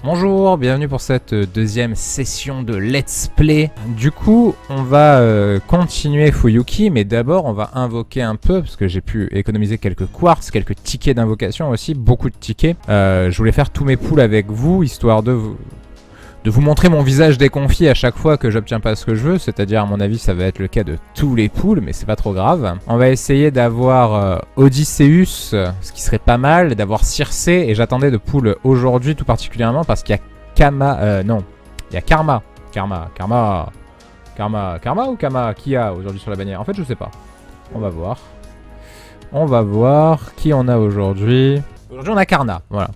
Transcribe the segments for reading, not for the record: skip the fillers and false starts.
Bonjour, bienvenue pour cette deuxième session de Let's Play. Du coup, on va continuer Fuyuki, mais d'abord on va invoquer un peu, parce que j'ai pu économiser quelques quartz, quelques tickets d'invocation aussi, beaucoup de tickets. Je voulais faire tous mes pools avec vous, histoire de vous montrer mon visage déconfit à chaque fois que j'obtiens pas ce que je veux, c'est-à-dire à mon avis ça va être le cas de tous les pools, mais c'est pas trop grave. On va essayer d'avoir Odysseus, ce qui serait pas mal, d'avoir Circé, et j'attendais de pool aujourd'hui tout particulièrement parce qu'il y a non, il y a Karma ou Kama qui a aujourd'hui sur la bannière. En fait je sais pas, on va voir. On va voir qui on a aujourd'hui. Aujourd'hui on a Karna, voilà.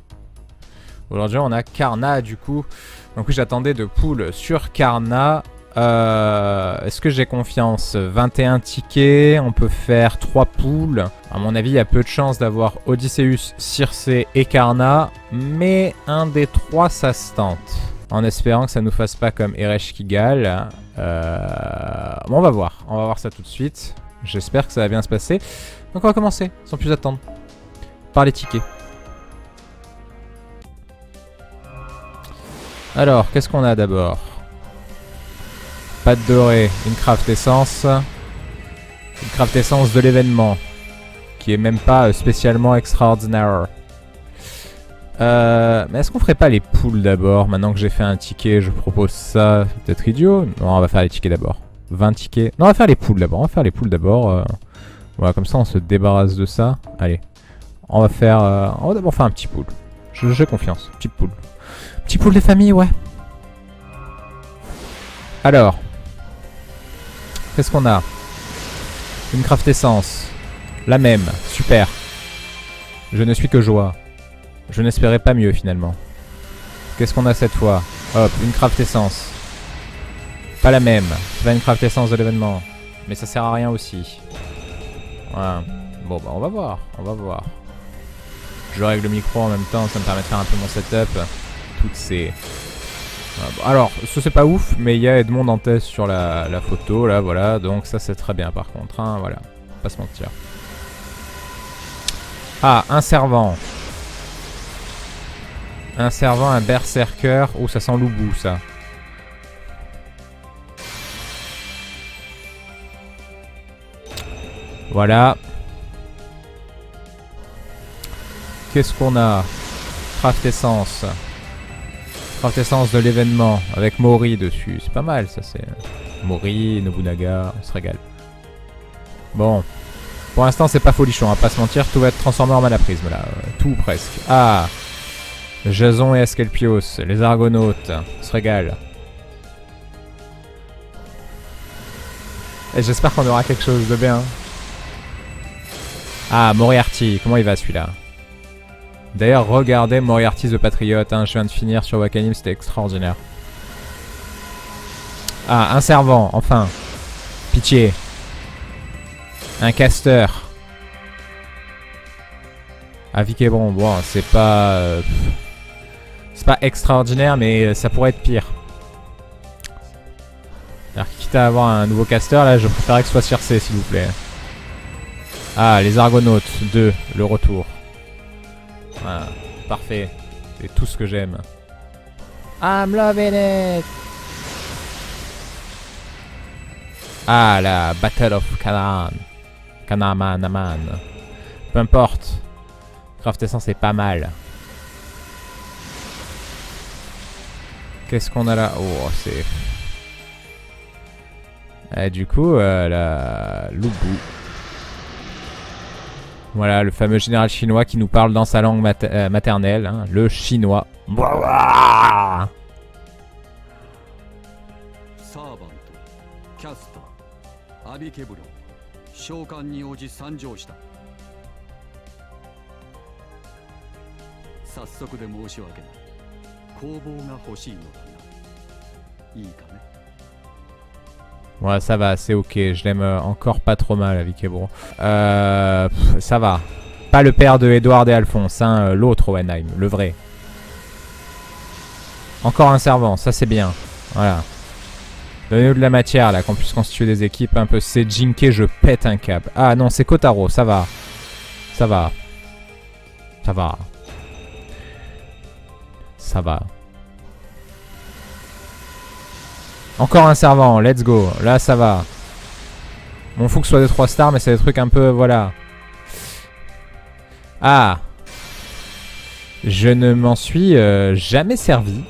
Aujourd'hui on a Karna du coup. Donc oui, j'attendais de pool sur Karna. Est-ce que j'ai confiance? 21 tickets, on peut faire 3 pools. À mon avis, il y a peu de chances d'avoir Odysseus, Circé et Karna. Mais un des 3, ça se tente. En espérant que ça nous fasse pas comme Eresh Kigal. Bon, on va voir ça tout de suite. J'espère que ça va bien se passer. Donc on va commencer, sans plus attendre. Par les tickets. Alors, qu'est-ce qu'on a d'abord? Pâte dorée, une craft essence. Une craft essence de l'événement. Qui est même pas spécialement extraordinaire. Mais est-ce qu'on ferait pas les pools d'abord? Maintenant que j'ai fait un ticket, je propose ça. C'est peut-être idiot. Non, on va faire les tickets d'abord. 20 tickets. Non, on va faire les pools d'abord. Voilà, comme ça on se débarrasse de ça. Allez. On va d'abord faire un petit pool. J'ai confiance. Petit pool. Petit pool de famille, ouais. Alors. Qu'est-ce qu'on a? Une craft essence. La même. Super. Je ne suis que joie. Je n'espérais pas mieux finalement. Qu'est-ce qu'on a cette fois? Hop, une craft essence. Pas la même. C'est pas une craft essence de l'événement. Mais ça sert à rien aussi. Voilà. Bon, bah on va voir. Je règle le micro en même temps, ça me permet de faire un peu mon setup. Toutes ces... Alors, ce c'est pas ouf, mais il y a Edmond Dantès sur la photo, là, voilà. Donc ça c'est très bien par contre, hein, voilà. Pas se mentir. Ah, un servant. Un servant, un berserker. Oh, ça sent l'oubou, ça. Voilà. Qu'est-ce qu'on a? Craft essence. Craft essence de l'événement avec Mori dessus. C'est pas mal ça, c'est Mori, Nobunaga, on se régale. Bon. Pour l'instant c'est pas folichon, on va pas se mentir, tout va être transformé en mana prisme là. Tout presque. Ah, Jason et Asclepios, les Argonautes, on se régale. Et j'espère qu'on aura quelque chose de bien. Ah, Moriarty, comment il va celui-là? D'ailleurs, regardez Moriarty the Patriot, hein, je viens de finir sur Wakanim, c'était extraordinaire. Ah, un servant, enfin. Pitié. Un caster. Ah, Vikebron, bon, c'est pas... c'est pas extraordinaire, mais ça pourrait être pire. Alors, quitte à avoir un nouveau caster, là, je préférerais que ce soit Circé, s'il vous plaît. Ah, les Argonautes 2, le retour. Voilà, parfait. C'est tout ce que j'aime. I'm loving it. Ah, la Battle of Canaan. Kanamanaman. Peu importe. Craft essence est pas mal. Qu'est-ce qu'on a là? Oh, c'est... du coup, la Lubu. Voilà, le fameux général chinois qui nous parle dans sa langue maternelle, hein, le chinois. Ouais, ça va, c'est ok. Je l'aime encore pas trop mal, Vikebron. Ça va. Pas le père de Edward et Alphonse, hein, l'autre Owenheim, le vrai. Encore un servant, ça c'est bien. Voilà. Donnez-nous de la matière là, qu'on puisse constituer des équipes un peu. C'est Jinke, je pète un câble. Ah non, c'est Kotaro, ça va. Ça va. Encore un servant, let's go. Là, ça va. Bon, faut que ce soit des 3 stars, mais c'est des trucs un peu... Voilà. Ah. Je ne m'en suis jamais servi.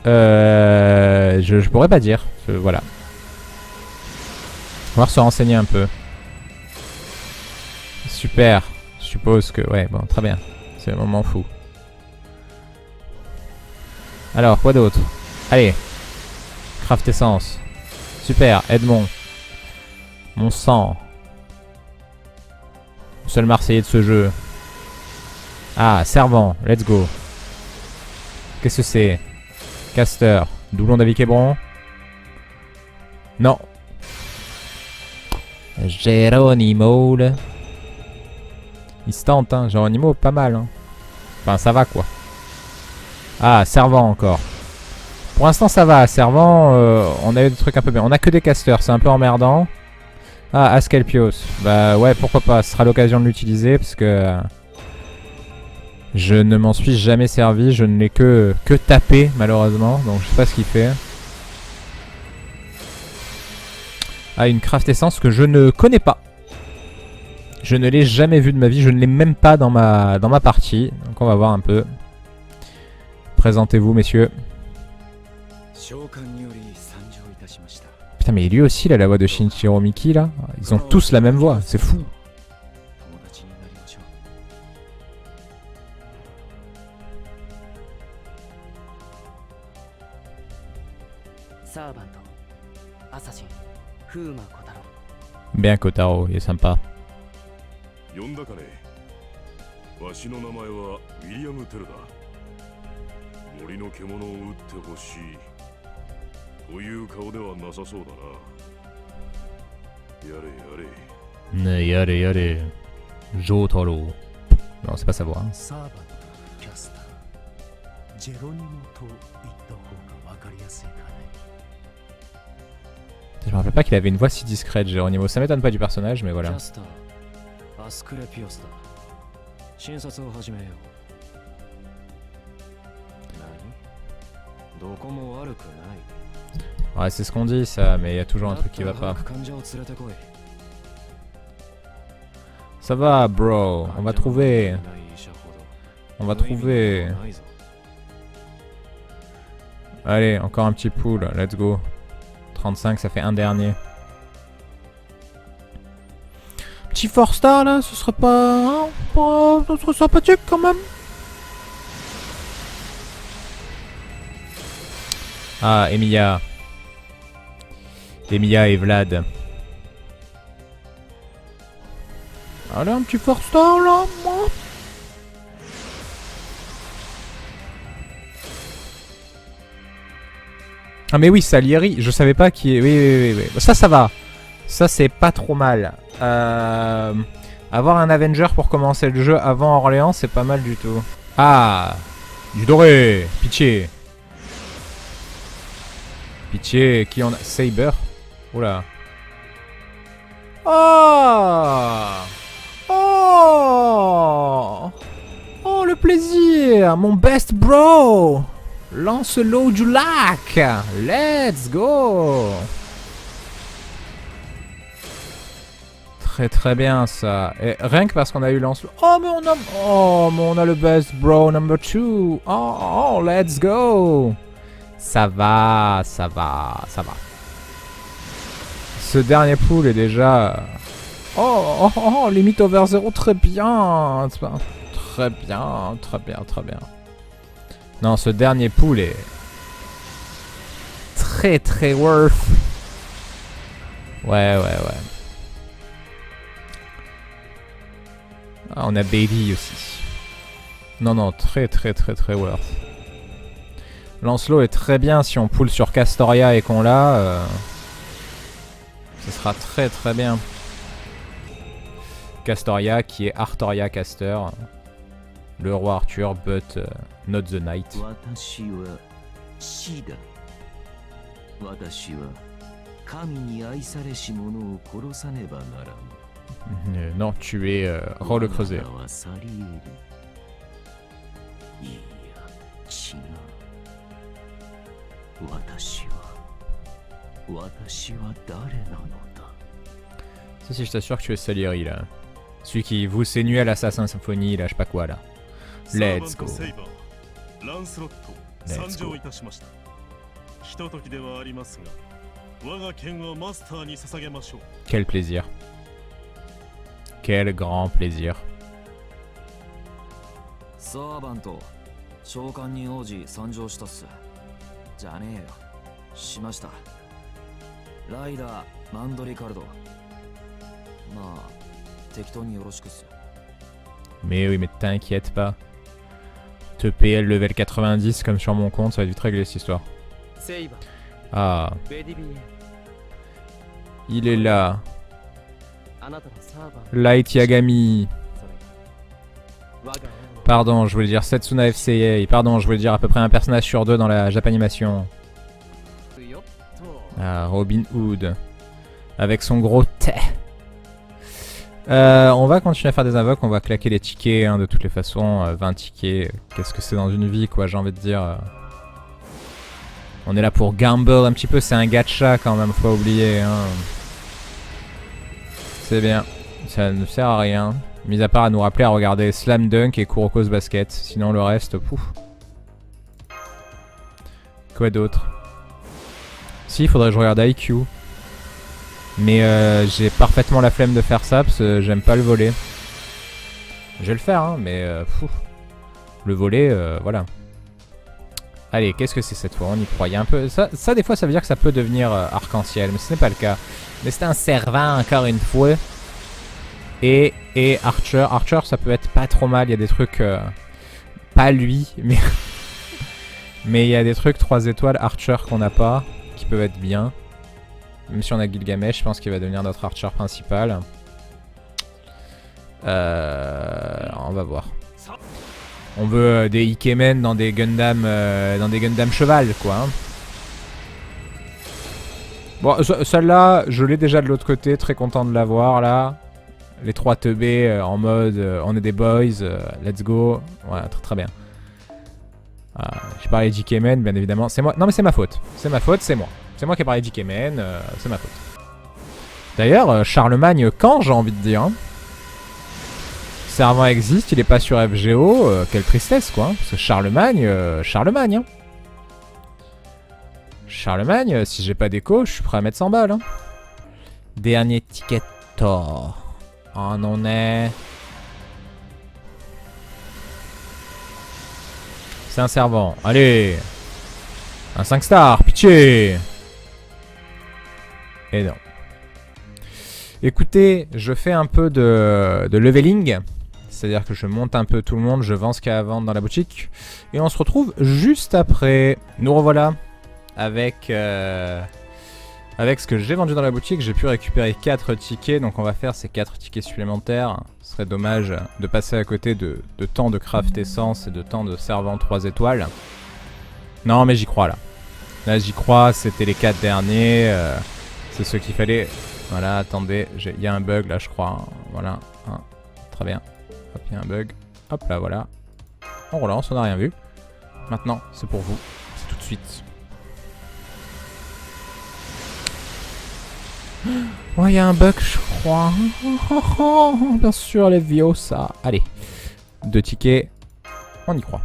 Je pourrais pas dire. Voilà. On va se renseigner un peu. Super. Je suppose que... Ouais, bon, très bien. C'est le moment fou. Alors, quoi d'autre? Allez. Craft essence. Super, Edmond. Mon sang. Seul Marseillais de ce jeu. Ah, servant, let's go. Qu'est-ce que c'est? Caster. Doublon d'Avikébron. Non. Geronimo. Il se tente, hein. Geronimo, pas mal. Hein. Enfin, ça va, quoi. Ah, servant encore. Pour l'instant, ça va. Servant, on a eu des trucs un peu bien. On a que des casters, c'est un peu emmerdant. Ah, Asclepios. Bah ouais, pourquoi pas. Ce sera l'occasion de l'utiliser parce que... je ne m'en suis jamais servi. Je ne l'ai que tapé, malheureusement. Donc, je sais pas ce qu'il fait. Ah, une craft essence que je ne connais pas. Je ne l'ai jamais vu de ma vie. Je ne l'ai même pas dans ma partie. Donc, on va voir un peu. Présentez-vous, messieurs. Putain, mais lui aussi, il a la voix de Shinichiro Miki, là. Ils ont tous la même voix, c'est fou. Bien, Kotaro, il est sympa. Yare yare. Jotaro. Non, c'est pas sa voix. Hein. Je me rappelle pas qu'il avait une voix si discrète, Geronimo. Ça m'étonne pas du personnage, mais voilà. Ouais, c'est ce qu'on dit, ça, mais il y a toujours un truc qui va pas. Ça va, bro. On va trouver. On va trouver. Allez, encore un petit pool. Let's go. 35, ça fait un dernier. Petit 4 star là, ce serait pas... Hein, ce serait sympathique quand même. Ah, Emilia. Emilia et Vlad. Allez, un petit 4 star là, moi. Ah mais oui, Salieri, je savais pas qui est... Oui. Ça va. Ça, c'est pas trop mal. Avoir un Avenger pour commencer le jeu avant Orléans, c'est pas mal du tout. Ah, du doré. Pitié. Pitié, qui en a... Saber. Oula. Oh. Oh. Oh, le plaisir. Mon best bro. Lancelot du lac. Let's go. Très très bien ça. Et rien que parce qu'on a eu Lancelot. Oh mais on a le best bro number 2. Oh, let's go. Ça va. Ce dernier pool est déjà... Oh, limite over 0, très bien. Très bien. Non, ce dernier pool est... Très worth. Ouais. Ah, on a Bailey aussi. Non, très worth. Lancelot est très bien si on pull sur Castoria et qu'on l'a. Ce sera très bien. Castoria qui est Artoria Caster. Le roi Arthur, but not the knight. Non, tu es Rôle le creuset. Si, je t'assure que tu es Salieri là. Celui qui vous séduit à l'Assassin Symphony, là, je sais pas quoi là. Let's go. Let's go. Quel plaisir. Quel grand plaisir. サーバント召喚人王子参上したっす。じゃねえよ、しました。ライダーマンドリカルド。まあ適当によろしくっす。 Mais oui, mais t'inquiète pas. Te PL level 90 comme sur mon compte, ça va vite régler cette histoire. Ah. Il est là. Light Yagami. Pardon, je voulais dire Setsuna FCA. Pardon, je voulais dire à peu près un personnage sur deux dans la Japanimation. Ah, Robin Hood. Avec son gros T. On va continuer à faire des invoques, on va claquer les tickets hein, de toutes les façons. 20 tickets, qu'est-ce que c'est dans une vie quoi, j'ai envie de dire. On est là pour gamble un petit peu, c'est un gacha quand même, faut pas oublier. Hein. C'est bien, ça ne sert à rien. Mis à part à nous rappeler à regarder Slam Dunk et Kuroko's Basket. Sinon le reste, pouf. Quoi d'autre? Si, il faudrait que je regarde IQ. Mais j'ai parfaitement la flemme de faire ça parce que j'aime pas le volet. Je vais le faire, hein, mais le volet, voilà. Allez, qu'est-ce que c'est cette fois? On y croyait un peu. Ça, des fois, ça veut dire que ça peut devenir arc-en-ciel, mais ce n'est pas le cas. Mais c'est un servant, encore une fois. Et Archer. Archer, ça peut être pas trop mal. Il y a des trucs... pas lui, mais... mais il y a des trucs 3 étoiles Archer qu'on n'a pas, qui peuvent être bien. Même si on a Gilgamesh, je pense qu'il va devenir notre Archer principal. On va voir. On veut des Ikemen dans des Gundam cheval, quoi. Hein. Bon, celle-là, je l'ai déjà de l'autre côté, très content de l'avoir, là. Les 3 teubés en mode on est des boys, let's go. Ouais, très très bien. J'ai parlé d'Ikemen, bien évidemment. C'est moi. Non, mais c'est ma faute. C'est ma faute, c'est moi. C'est moi qui ai parlé d'Ikemen, c'est ma faute. D'ailleurs, Charlemagne, quand j'ai envie de dire. Hein. Servant existe, il est pas sur FGO, quelle tristesse quoi. Hein, parce que Charlemagne, Charlemagne. Hein. Charlemagne, si j'ai pas d'écho, je suis prêt à mettre 100 balles. Hein. Dernier ticket Thor. On en est. C'est un servant. Allez. Un 5 stars, pitié. Et non. Écoutez, je fais un peu de leveling. C'est-à-dire que je monte un peu tout le monde, je vends ce qu'il y a à vendre dans la boutique. Et on se retrouve juste après. Nous revoilà avec ce que j'ai vendu dans la boutique. J'ai pu récupérer 4 tickets, donc on va faire ces 4 tickets supplémentaires. Ce serait dommage de passer à côté de temps de craft essence et de temps de servant 3 étoiles. Non mais j'y crois là. Là j'y crois, c'était les 4 derniers. C'est ce qu'il fallait. Voilà, attendez, il y a un bug là je crois. Voilà, très bien. Hop, il y a un bug. Hop là, voilà. On relance, on n'a rien vu. Maintenant, c'est pour vous. C'est tout de suite. Ouais, il y a un bug, je crois. Bien sûr, les vieux, ça. Allez. 2 tickets. On y croit.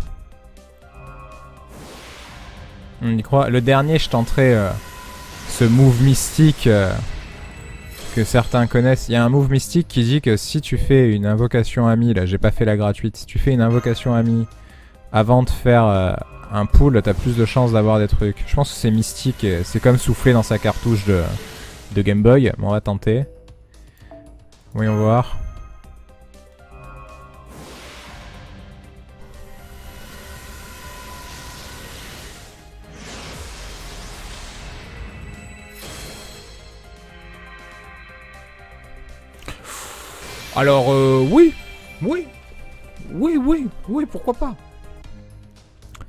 On y croit. Le dernier, je tenterai ce move mystique que certains connaissent. Il y a un move mystique qui dit que si tu fais une invocation amie, là j'ai pas fait la gratuite, si tu fais une invocation amie avant de faire un pull, t'as plus de chances d'avoir des trucs. Je pense que c'est mystique, c'est comme souffler dans sa cartouche de Game Boy. Bon, on va tenter. Voyons voir. Alors, oui, pourquoi pas.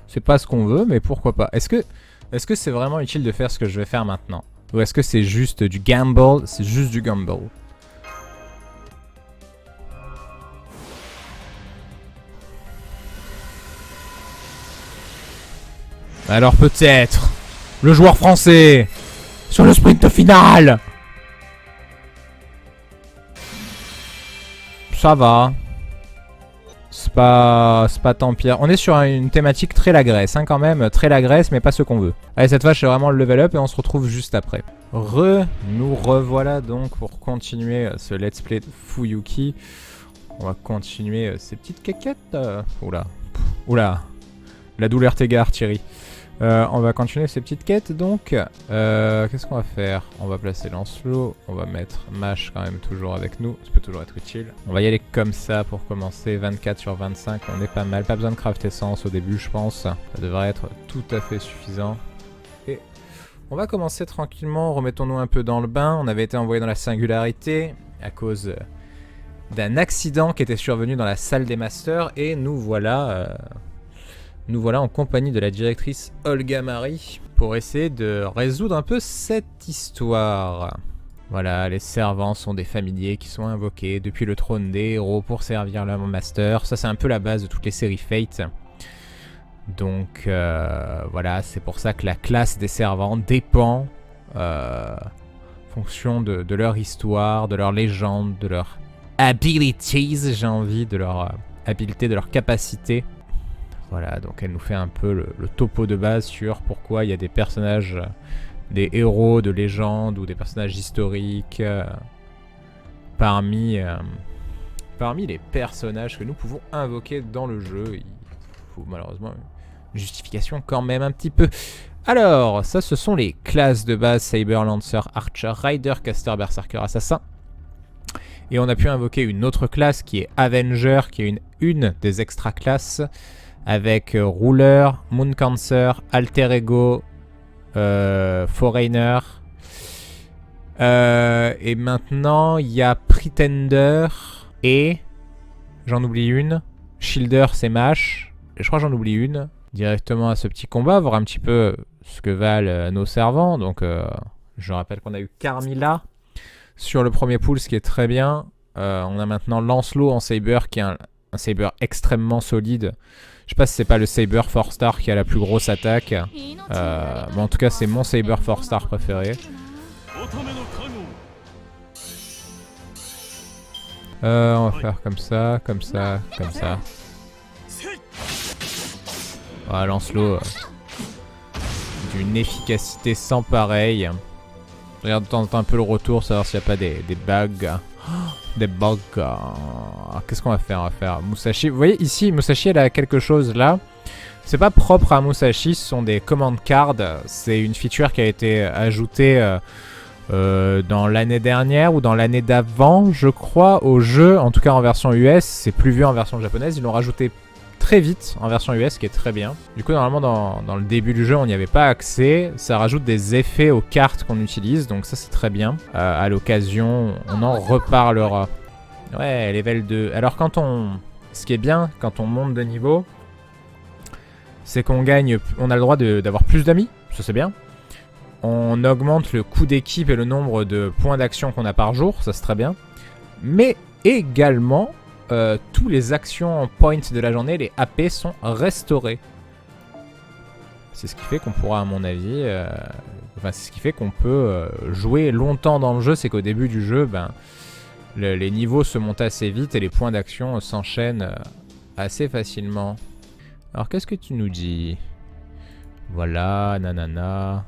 C'est pas ce qu'on veut, mais pourquoi pas. Est-ce que c'est vraiment utile de faire ce que je vais faire maintenant? Ou est-ce que c'est juste du gamble? C'est juste du gamble. Alors peut-être le joueur français sur le sprint final. Ça va. C'est pas tant pire. On est sur une thématique très la Grèce, hein, quand même. Très la Grèce, mais pas ce qu'on veut. Allez, cette fois, je fais vraiment le level up et on se retrouve juste après. Nous revoilà donc pour continuer ce let's play de Fuyuki. On va continuer ces petites caquettes. Oula. Oula. La douleur t'égare, Thierry. On va continuer ces petites quêtes donc. Qu'est-ce qu'on va faire? On va placer Lancelot. On va mettre Mash quand même toujours avec nous. Ça peut toujours être utile. On va y aller comme ça pour commencer. 24 sur 25. On est pas mal. Pas besoin de craft essence au début, je pense. Ça devrait être tout à fait suffisant. Et on va commencer tranquillement. Remettons-nous un peu dans le bain. On avait été envoyé dans la singularité à cause d'un accident qui était survenu dans la salle des masters. Et nous voilà... Nous voilà en compagnie de la directrice Olga Marie pour essayer de résoudre un peu cette histoire. Voilà, les servants sont des familiers qui sont invoqués depuis le trône des héros pour servir leur master. Ça, c'est un peu la base de toutes les séries Fate. Donc, voilà, c'est pour ça que la classe des servants dépend en fonction de leur histoire, de leur légende, de leurs abilities, j'ai envie, de leur habileté, de leur capacité. Voilà, donc elle nous fait un peu le topo de base sur pourquoi il y a des personnages, des héros de légende ou des personnages historiques parmi les personnages que nous pouvons invoquer dans le jeu. Il faut malheureusement une justification quand même un petit peu. Alors, ça ce sont les classes de base: Saber, Lancer, Archer, Rider, Caster, Berserker, Assassin. Et on a pu invoquer une autre classe qui est Avenger, qui est une des extra classes, avec Ruler, Moon Cancer, Alter Ego, Foreigner. Et maintenant, il y a Pretender et... J'en oublie une. Shielder, c'est Mash. Et je crois que j'en oublie une. Directement à ce petit combat, voir un petit peu ce que valent nos servants. Donc, je rappelle qu'on a eu Carmilla sur le premier pool, ce qui est très bien. On a maintenant Lancelot en Saber, qui est un Saber extrêmement solide. Je sais pas si c'est pas le Saber 4 star qui a la plus grosse attaque. Mais en tout cas, c'est mon Saber 4 star préféré. On va faire comme ça, comme ça, comme ça. Voilà, Lancelot. D'une efficacité sans pareil. Je regarde de temps en temps un peu le retour, savoir s'il n'y a pas des bugs. Des bugs. Qu'est-ce qu'on va faire? On va faire Musashi. Vous voyez ici, Musashi, elle a quelque chose là. C'est pas propre à Musashi, ce sont des command cards. C'est une feature qui a été ajoutée dans l'année dernière ou dans l'année d'avant, je crois, au jeu. En tout cas en version US, c'est plus vu en version japonaise. Ils l'ont rajouté très vite en version US, ce qui est très bien. Du coup, normalement, dans le début du jeu, on n'y avait pas accès. Ça rajoute des effets aux cartes qu'on utilise, donc ça, c'est très bien. À l'occasion, on en reparlera. Ouais, level 2. Alors, ce qui est bien, quand on monte de niveau, c'est qu'on gagne... On a le droit d'avoir plus d'amis, ça c'est bien. On augmente le coût d'équipe et le nombre de points d'action qu'on a par jour, ça c'est très bien. Mais également... tous les actions point de la journée, les AP sont restaurés. C'est ce qui fait qu'on pourra, à mon avis, c'est ce qui fait qu'on peut jouer longtemps dans le jeu. C'est qu'au début du jeu, les niveaux se montent assez vite et les points d'action s'enchaînent assez facilement. Alors qu'est-ce que tu nous dis? Voilà, nanana.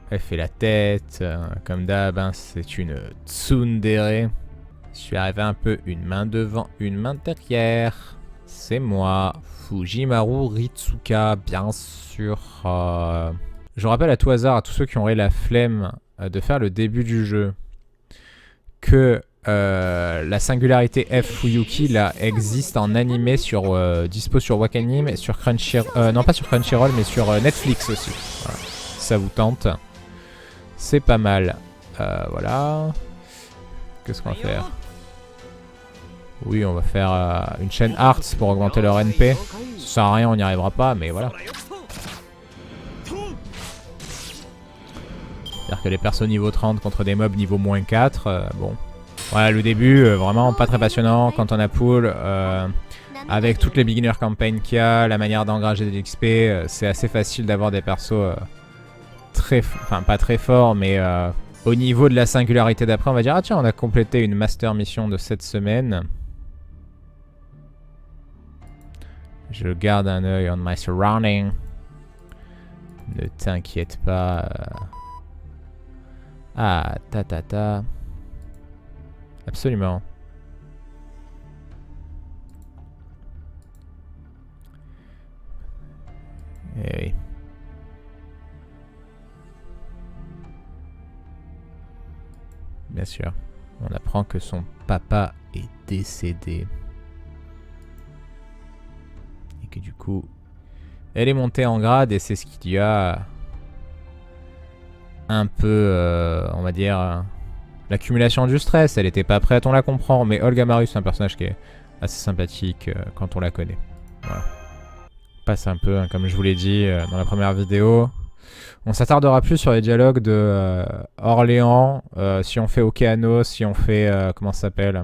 Elle fait la tête, comme d'hab, hein, c'est une tsundere. Je suis arrivé un peu une main devant, une main derrière. C'est moi, Fujimaru Ritsuka, bien sûr. Je rappelle à tout hasard à tous ceux qui auraient la flemme de faire le début du jeu que la singularité F Fuyuki là existe en animé sur dispo sur Wakanim et sur Crunchyroll. Non, pas sur Crunchyroll, mais sur Netflix aussi. Voilà. Si ça vous tente, c'est pas mal. Voilà. Qu'est-ce qu'on va faire? Oui, on va faire une chaîne Arts pour augmenter leur NP. Ça sert à rien, on n'y arrivera pas, mais voilà. C'est-à-dire que les persos niveau 30 contre des mobs niveau moins 4, bon. Voilà, le début, vraiment pas très passionnant quand on a pool. Avec toutes les beginner campaigns qu'il y a, la manière d'engranger des XP, c'est assez facile d'avoir des persos très... Enfin, pas très fort, mais au niveau de la singularité d'après, on va dire, ah tiens, on a complété une master mission de cette semaine. Je garde un œil on my surrounding. Ne t'inquiète pas. Ah, ta. Absolument. Eh oui. Bien sûr. On apprend que son papa est décédé. Et que du coup, elle est montée en grade et c'est ce qui lui a un peu, on va dire, l'accumulation du stress. Elle était pas prête, on la comprend. Mais Olga Marius, c'est un personnage qui est assez sympathique quand on la connaît. Voilà. Passe un peu, hein, comme je vous l'ai dit dans la première vidéo. On s'attardera plus sur les dialogues de Orléans, si on fait Océanos, si on fait, comment ça s'appelle,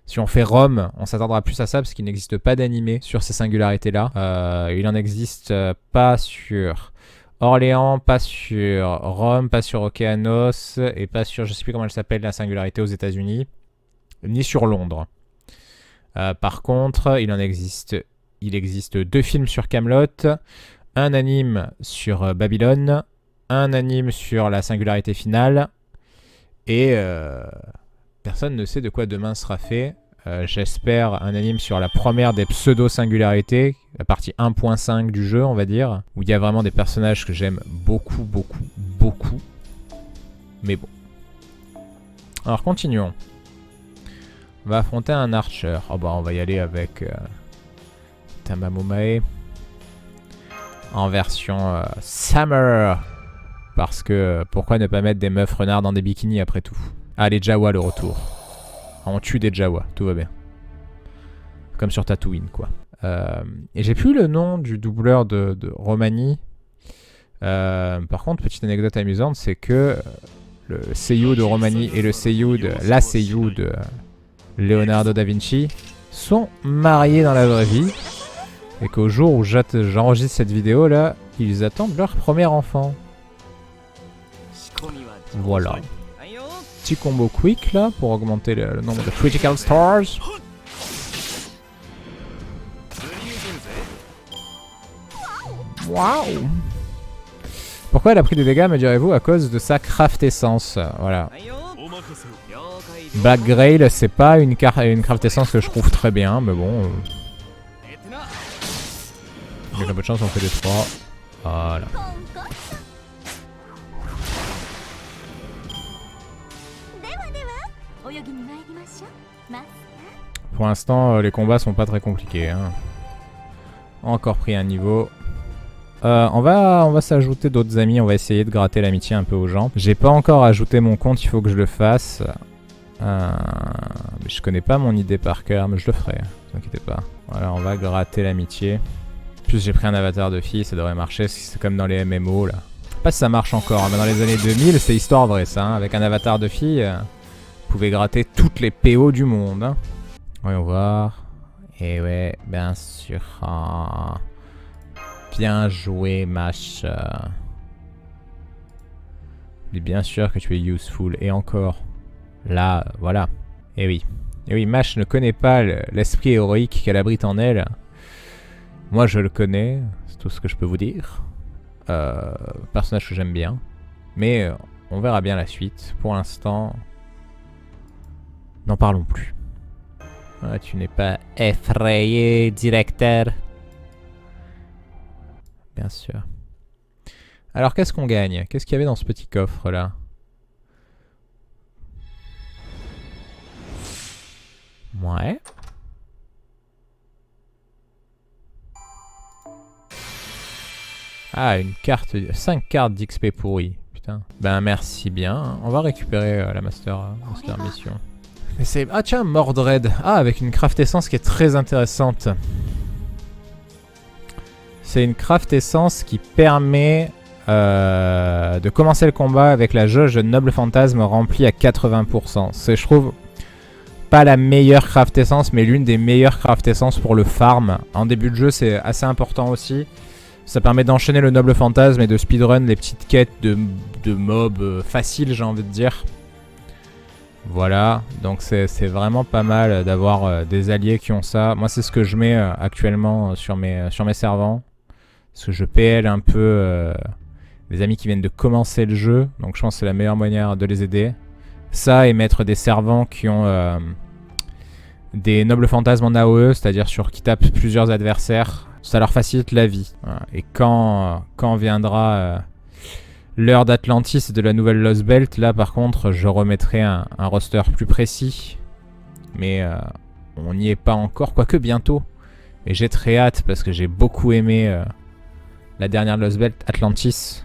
si on fait Rome, on s'attardera plus à ça parce qu'il n'existe pas d'animé sur ces singularités-là. Il n'en existe pas sur Orléans, pas sur Rome, pas sur Océanos, et pas sur, je sais plus comment elle s'appelle, la singularité aux États-Unis, ni sur Londres. Par contre, il existe 2 films sur Camelot, un anime sur Babylone, un anime sur la singularité finale, et personne ne sait de quoi demain sera fait. J'espère un anime sur la première des pseudo-singularités, la partie 1.5 du jeu, on va dire, où il y a vraiment des personnages que j'aime beaucoup. Mais bon. Alors continuons. On va affronter un archer. Oh bah on va y aller avec Tamamomae en version Summer. Parce que pourquoi ne pas mettre des meufs renards dans des bikinis après tout. Ah, les Jawa, le retour. On tue des Jawa, tout va bien. Comme sur Tatooine, quoi. Et j'ai plus le nom du doubleur de Romani. Par contre, petite anecdote amusante, c'est que le seiyuu de Romani et le seiyuu de la seiyuu de Leonardo da Vinci sont mariés dans la vraie vie. Et qu'au jour où j'enregistre cette vidéo là, ils attendent leur premier enfant. Voilà. Petit combo quick là pour augmenter le nombre de critical stars. Waouh! Pourquoi elle a pris des dégâts, me direz-vous? À cause de sa craft essence. Voilà. Black Grail, c'est pas une craft essence que je trouve très bien, mais bon. Avec un peu de chance, on fait des 3. Voilà. Pour l'instant, les combats sont pas très compliqués. Hein. Encore pris un niveau. On va s'ajouter d'autres amis. On va essayer de gratter l'amitié un peu aux gens. J'ai pas encore ajouté mon compte. Il faut que je le fasse. Mais je connais pas mon idée par cœur. Mais je le ferai. Ne vous inquiétez pas. Voilà, on va gratter l'amitié. En plus, j'ai pris un avatar de fille. Ça devrait marcher. C'est comme dans les MMO là. Je sais pas si ça marche encore. Hein, mais dans les années 2000, c'est histoire vraie ça. Hein. Avec un avatar de fille, vous pouvez gratter toutes les PO du monde. Hein. Voyons voir. Et ouais, bien sûr. Ah. Bien joué, Mash. Mais bien sûr que tu es useful. Et encore. Là, voilà. Et oui, Mash ne connaît pas l'esprit héroïque qu'elle abrite en elle. Moi, je le connais. C'est tout ce que je peux vous dire. Personnage que j'aime bien. Mais on verra bien la suite. Pour l'instant, n'en parlons plus. Ah, tu n'es pas effrayé, directeur. Bien sûr. Alors, qu'est-ce qu'on gagne? Qu'est-ce qu'il y avait dans ce petit coffre là? Ouais. Ah, une carte, 5 cartes d'XP pourries. Putain. Ben merci bien. On va récupérer la master mission. Mais c'est... Ah tiens, Mordred. Ah, avec une craft essence qui est très intéressante. C'est une craft essence qui permet de commencer le combat avec la jauge de noble fantasme remplie à 80%. C'est, je trouve, pas la meilleure craft essence, mais l'une des meilleures craft essence pour le farm. En début de jeu, c'est assez important aussi. Ça permet d'enchaîner le noble fantasme et de speedrun les petites quêtes de mobs faciles, j'ai envie de dire. Voilà, donc c'est vraiment pas mal d'avoir des alliés qui ont ça. Moi, c'est ce que je mets actuellement sur mes servants. Parce que je PL un peu les amis qui viennent de commencer le jeu. Donc je pense que c'est la meilleure manière de les aider. Ça et mettre des servants qui ont des nobles fantasmes en AOE, c'est-à-dire qui tapent plusieurs adversaires. Ça leur facilite la vie. Voilà. Et quand viendra l'heure d'Atlantis et de la nouvelle Lost Belt, là par contre je remettrai un roster plus précis. Mais on n'y est pas encore, quoique bientôt. Et j'ai très hâte parce que j'ai beaucoup aimé la dernière Lost Belt, Atlantis.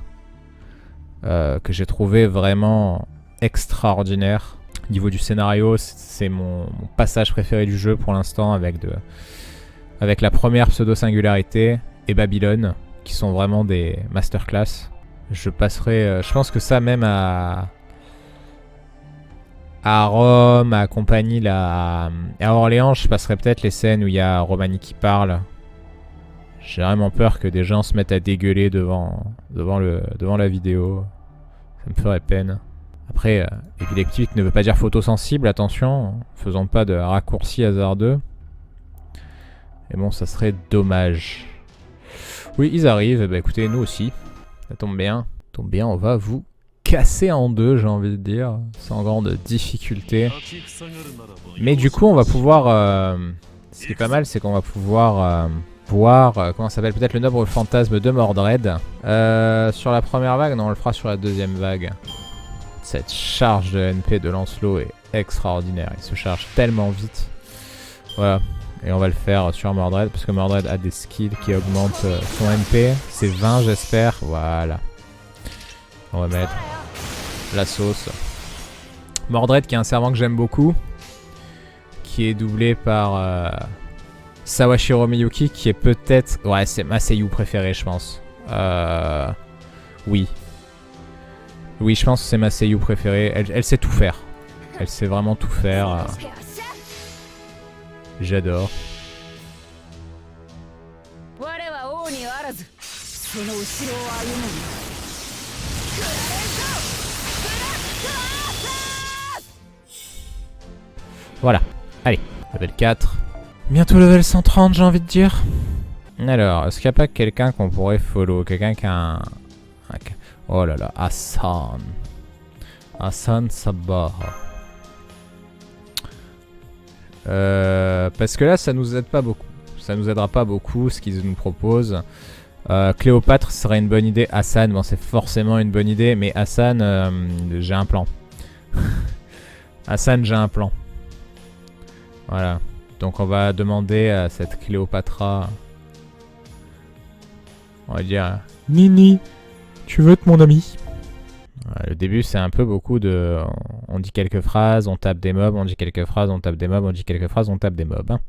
Que j'ai trouvé vraiment extraordinaire. Au niveau du scénario, c'est mon passage préféré du jeu pour l'instant avec la première pseudo-singularité et Babylone, qui sont vraiment des masterclass. Je passerai, je pense que ça même à Rome, à compagnie, là, à Orléans, je passerai peut-être les scènes où il y a Romani qui parle. J'ai vraiment peur que des gens se mettent à dégueuler devant la vidéo. Ça me ferait peine. Après, épileptique ne veut pas dire photosensible, attention. Faisons pas de raccourcis hasardeux. Et bon, ça serait dommage. Oui, ils arrivent. Bah écoutez, nous aussi. Ça tombe bien. Tombe bien, on va vous casser en deux, j'ai envie de dire. Sans grande difficulté. Mais du coup, on va pouvoir... ce qui est pas mal, c'est qu'on va pouvoir... voir, comment ça s'appelle, peut-être le noble fantasme de Mordred. Sur la première vague, non, on le fera sur la deuxième vague. Cette charge de NP de Lancelot est extraordinaire, il se charge tellement vite. Voilà, et on va le faire sur Mordred, parce que Mordred a des skills qui augmentent son NP. C'est 20 j'espère, voilà. On va mettre la sauce. Mordred qui est un servant que j'aime beaucoup, qui est doublé par... Sawashiro Miyuki, qui est peut-être... Ouais, c'est ma seiyuu préférée, je pense. Oui. Oui, je pense que c'est ma seiyuu préférée. Elle sait tout faire. Elle sait vraiment tout faire. J'adore. Voilà. Allez, level 4. Bientôt level 130, j'ai envie de dire. Alors, est-ce qu'il n'y a pas quelqu'un qu'on pourrait follow? Quelqu'un qui a un... Oh là là, Hassan. Hassan Sabah. Parce que là, ça nous aide pas beaucoup. Ça nous aidera pas beaucoup, ce qu'ils nous proposent. Cléopâtre serait une bonne idée. Hassan, bon, c'est forcément une bonne idée. Mais Hassan, j'ai un plan. Hassan, j'ai un plan. Voilà. Donc on va demander à cette Cléopatra, on va dire, Nini, tu veux être mon ami? Le début c'est un peu beaucoup de... On dit quelques phrases, on tape des mobs, on dit quelques phrases, on tape des mobs, on dit quelques phrases, on tape des mobs. Hein.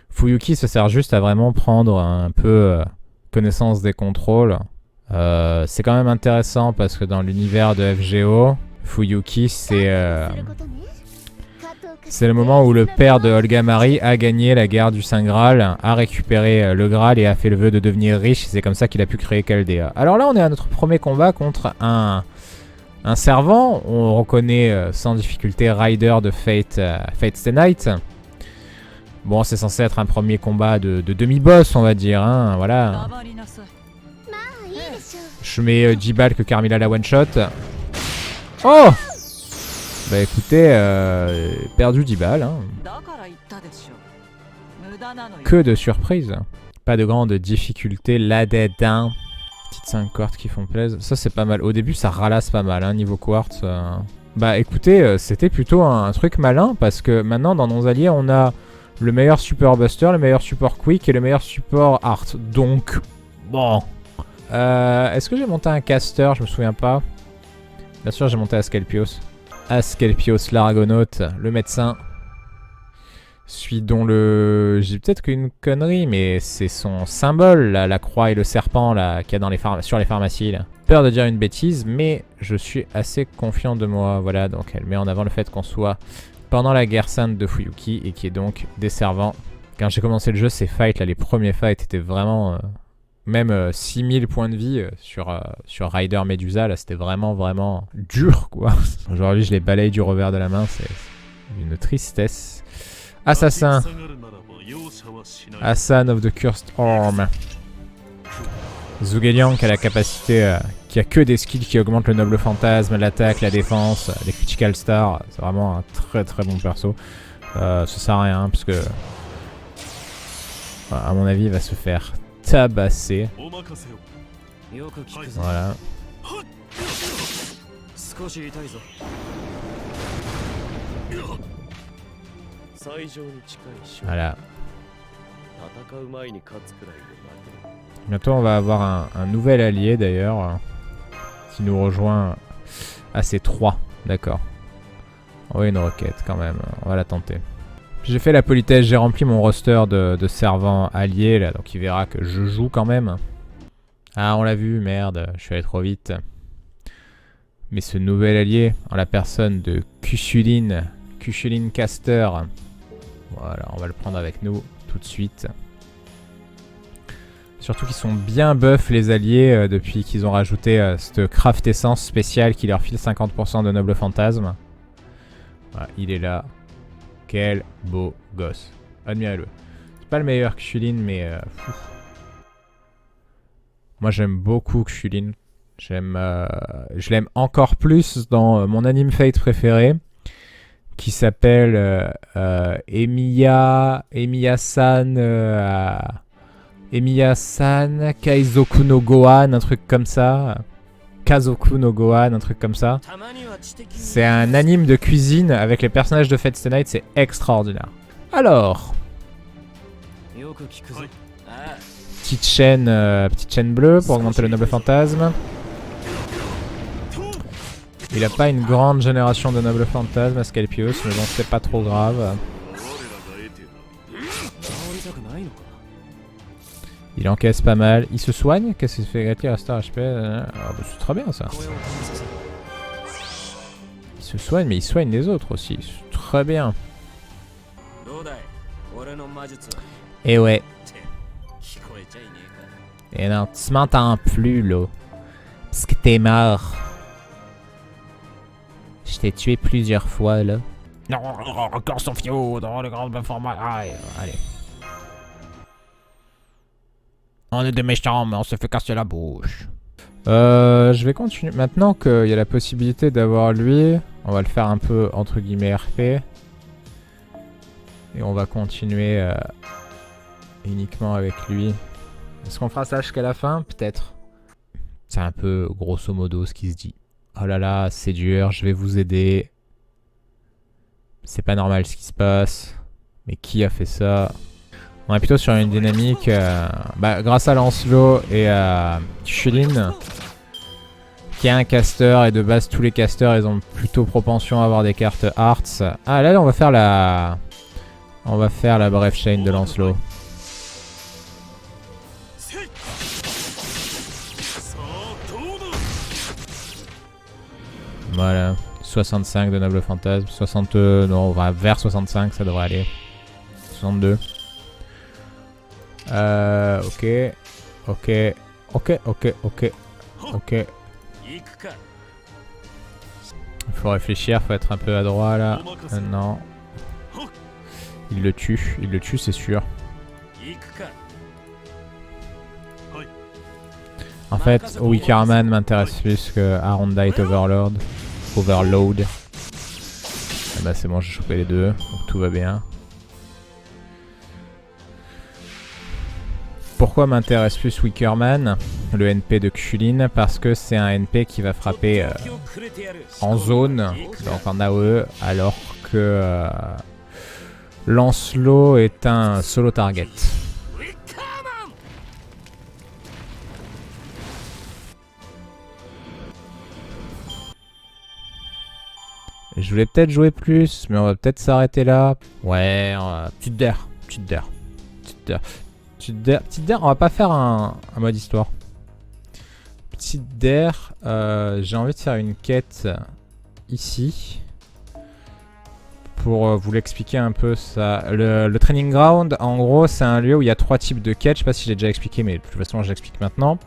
Fuyuki se sert juste à vraiment prendre un peu connaissance des contrôles. C'est quand même intéressant parce que dans l'univers de FGO, Fuyuki c'est le moment où le père de Olga Marie a gagné la guerre du Saint Graal, a récupéré le Graal et a fait le vœu de devenir riche. C'est comme ça qu'il a pu créer Chaldea. Alors là, on est à notre premier combat contre un servant. On reconnaît sans difficulté Ryder de Fate Stay Night. Bon, c'est censé être un premier combat de demi-boss, on va dire. Hein, voilà. Je mets 10 balles que Carmilla la one-shot. Oh! Bah écoutez, perdu 10 balles. Hein. Que de surprises. Pas de grande difficulté. La dead, hein. Petites 5 quartz qui font plaisir. Ça c'est pas mal. Au début ça ralasse pas mal, hein, niveau quartz. Bah écoutez, c'était plutôt un truc malin. Parce que maintenant dans nos alliés on a le meilleur support buster, le meilleur support quick et le meilleur support art. Donc, bon. Est-ce que j'ai monté un caster? Je me souviens pas. Bien sûr j'ai monté Asclepios. Asclepios l'Aragonaute, le médecin. Celui dont le... J'ai peut-être qu'une connerie, mais c'est son symbole, là, la croix et le serpent là qu'il y a dans sur les pharmacies. Là. Peur de dire une bêtise, mais je suis assez confiant de moi. Voilà, donc elle met en avant le fait qu'on soit pendant la guerre sainte de Fuyuki et qui est donc des servants. Quand j'ai commencé le jeu, ces fights, là, les premiers fights étaient vraiment même 6000 points de vie sur Rider Medusa. Là, c'était vraiment dur, quoi. Aujourd'hui, je les balaye du revers de la main. C'est une tristesse. Assassin. Hassan of the Cursed Arm. Zhuge Liang qui a la capacité, qui a que des skills qui augmentent le noble fantasme, l'attaque, la défense, les critical stars. C'est vraiment un très bon perso. Ça sert à rien parce que, à mon avis, il va se faire tabasser. Voilà. Voilà. Bientôt on va avoir un nouvel allié d'ailleurs qui nous rejoint. Ah, c'est 3, d'accord. Oh, une requête quand même, on va la tenter. J'ai fait la politesse, j'ai rempli mon roster de servants alliés là, donc il verra que je joue quand même. Ah, on l'a vu, merde, je suis allé trop vite. Mais ce nouvel allié, en la personne de Kushulin Caster, voilà, on va le prendre avec nous tout de suite. Surtout qu'ils sont bien buff les alliés depuis qu'ils ont rajouté cette craft essence spéciale qui leur file 50% de noble fantasme. Voilà, il est là. Quel beau gosse. Admirez-le. C'est pas le meilleur Kushulin, mais... Moi j'aime beaucoup Kushulin. Je l'aime encore plus dans mon anime Fate préféré, qui s'appelle Emiya-san Kaizoku no Gohan, un truc comme ça. Kazoku no Gohan, un truc comme ça. C'est un anime de cuisine avec les personnages de Fate Stay Night, c'est extraordinaire. Alors, petite chaîne bleue pour augmenter le noble fantasme. Il a pas une grande génération de noble fantasme, Asclepios, mais bon, c'est pas trop grave. Il encaisse pas mal. Il se soigne? Qu'est-ce qu'il fait gâter à Star HP? Ah, bah, c'est très bien ça. Il se soigne, mais il soigne les autres aussi. C'est très bien. Et ouais. Et non, tu m'entends plus là. Parce que t'es mort. Je t'ai tué plusieurs fois là. Non, encore son fio dans le grand format. Allez. On est des méchants, mais on se fait casser la bouche. Je vais continuer. Maintenant qu'il y a la possibilité d'avoir lui, on va le faire un peu entre guillemets RP. Et on va continuer uniquement avec lui. Est-ce qu'on fera ça jusqu'à la fin? Peut-être. C'est un peu grosso modo ce qui se dit. Oh là là, c'est dur, je vais vous aider. C'est pas normal ce qui se passe. Mais qui a fait ça? On est plutôt sur une dynamique grâce à Lancelot et à Kushulin, qui est un caster, et de base tous les casters ils ont plutôt propension à avoir des cartes Hearts. Ah là on va faire la Brave Chain de Lancelot. Voilà, 65 de noble fantasme, 60, non on va vers 65, ça devrait aller. 62. Ok. Il faut réfléchir, faut être un peu adroit là. Non. Il le tue c'est sûr. En fait, Wickerman m'intéresse plus que Arondite Overload. Ah bah c'est bon, j'ai chopé les deux, donc tout va bien. Pourquoi m'intéresse plus Wickerman, le NP de Kushulin? Parce que c'est un NP qui va frapper en zone, donc en AOE, alors que Lancelot est un solo target. Je voulais peut-être jouer plus, mais on va peut-être s'arrêter là. Ouais, petite der. On va pas faire un mode histoire. Petite der, j'ai envie de faire une quête ici. pour vous l'expliquer un peu ça. Le training ground, en gros, c'est un lieu où il y a 3 types de quêtes. Je sais pas si j'ai déjà expliqué, mais de toute façon, je l'explique maintenant.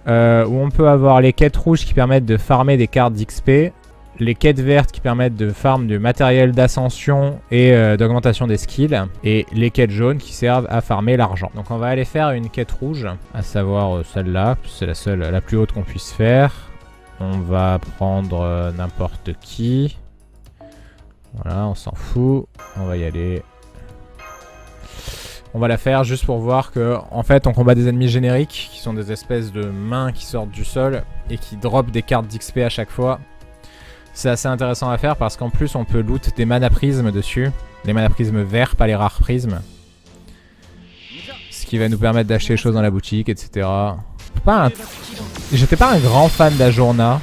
Où on peut avoir les quêtes rouges qui permettent de farmer des cartes d'XP. Les quêtes vertes qui permettent de farm du matériel d'ascension et d'augmentation des skills. Et les quêtes jaunes qui servent à farmer l'argent. Donc on va aller faire une quête rouge, à savoir celle-là. C'est la seule, la plus haute qu'on puisse faire. On va prendre n'importe qui. Voilà, on s'en fout. On va y aller. On va la faire juste pour voir que, en fait, on combat des ennemis génériques qui sont des espèces de mains qui sortent du sol et qui dropent des cartes d'XP à chaque fois. C'est assez intéressant à faire parce qu'en plus, on peut loot des mana prismes dessus. Les mana prismes verts, pas les rares prismes. Ce qui va nous permettre d'acheter des choses dans la boutique, etc. J'étais pas un grand fan d'Ajourna.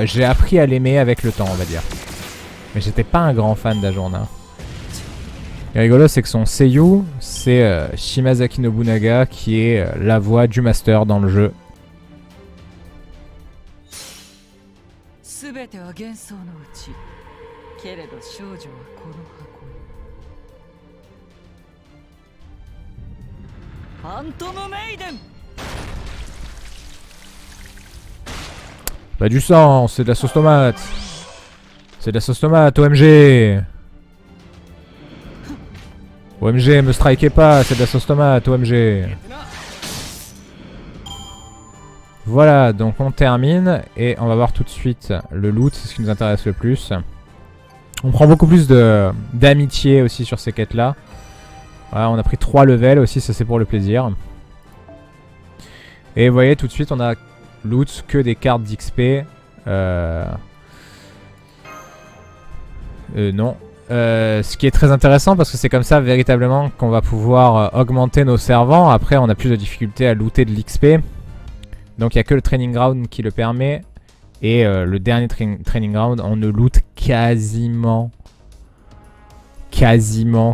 J'ai appris à l'aimer avec le temps, on va dire. Mais j'étais pas un grand fan d'Ajourna. Ce qui est rigolo, c'est que son seiyuu, c'est Shimazaki Nobunaga, qui est la voix du master dans le jeu. Pas du sang, c'est de la sauce tomate. C'est de la sauce tomate, OMG. OMG, me strikez pas, c'est de la sauce tomate, OMG. Voilà, donc on termine et on va voir tout de suite le loot, c'est ce qui nous intéresse le plus. On prend beaucoup plus d'amitié aussi sur ces quêtes-là. Voilà, on a pris 3 levels aussi, ça c'est pour le plaisir. Et vous voyez, tout de suite, on a loot que des cartes d'XP. Non. Ce qui est très intéressant parce que c'est comme ça véritablement qu'on va pouvoir augmenter nos servants. Après, on a plus de difficulté à looter de l'XP. Donc il n'y a que le training ground qui le permet. Et le dernier training ground, on ne loot quasiment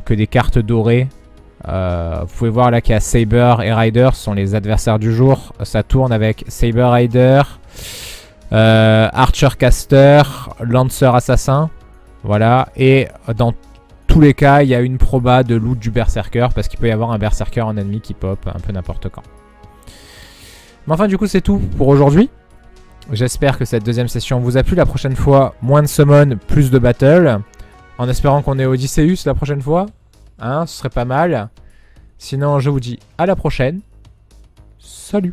que des cartes dorées. Vous pouvez voir là qu'il y a Saber et Rider, ce sont les adversaires du jour. Ça tourne avec Saber Rider, Archer Caster, Lancer Assassin. Voilà, et dans tous les cas, il y a une proba de loot du Berserker, parce qu'il peut y avoir un Berserker en ennemi qui pop un peu n'importe quand. Mais enfin, du coup, c'est tout pour aujourd'hui. J'espère que cette deuxième session vous a plu. La prochaine fois, moins de summon, plus de battle. En espérant qu'on ait Odysseus la prochaine fois. Hein, ce serait pas mal. Sinon, je vous dis à la prochaine. Salut!